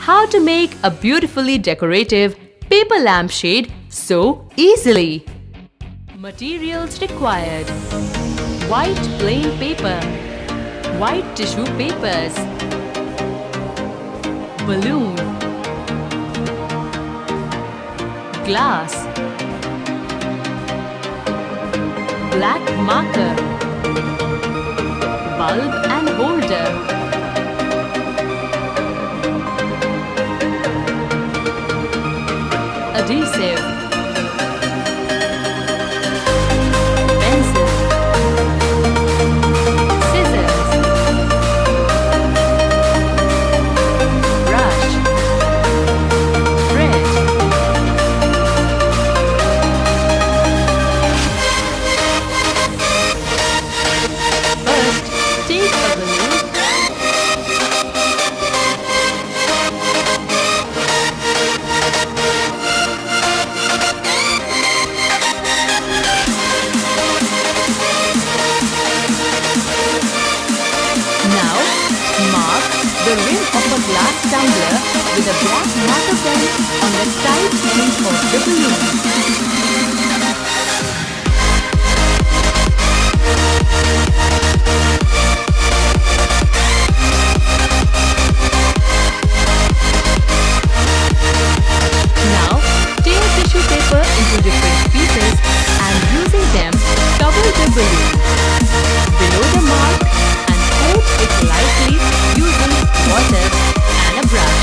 how to make a beautifully decorative paper lampshade so easily. Materials required: white plain paper, white tissue papers, balloon, glass, black marker, bulb and holder, adhesive, pencil, scissors, brush, thread. First, take a balloon. Now, mark the rim of a glass tumbler with a black marker pen on the tight end of the balloon. Now, tear tissue paper into different pieces and using them, cover the balloon below the mark and coat it lightly using water and a brush.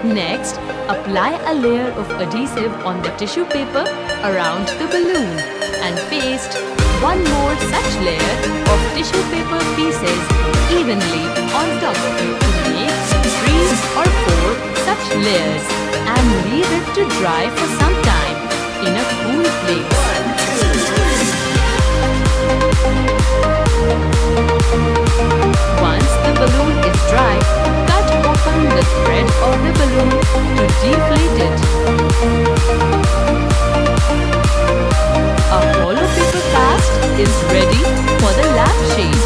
Next, apply a layer of adhesive on the tissue paper around the balloon and paste one more such layer of tissue paper pieces evenly on top of it to make 3 or 4 such layers and leave it to dry for some time in a cool place. Once the balloon is dry, cut open the thread of the balloon to deflate it. A hollow paper cast is ready for the lampshade.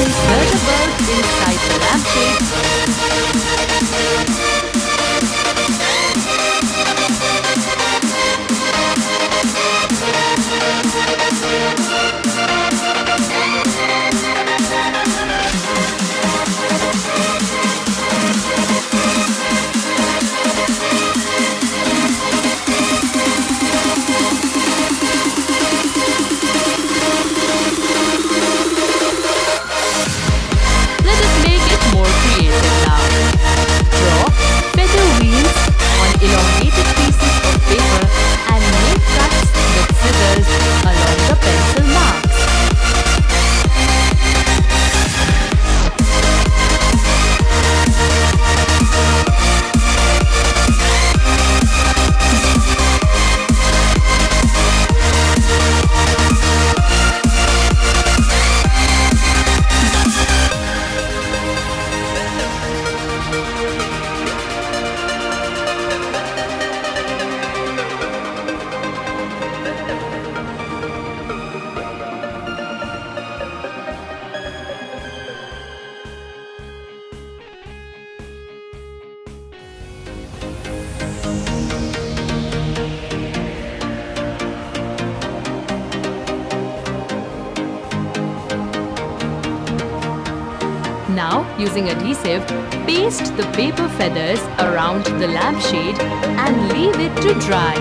Insert a bulb inside the lampshade. Let us make it more creative now. Draw feather wheels on elongated pieces of paper and make cuts with scissors along the pencil marks. Now, using adhesive, paste the paper feathers around the lampshade and leave it to dry.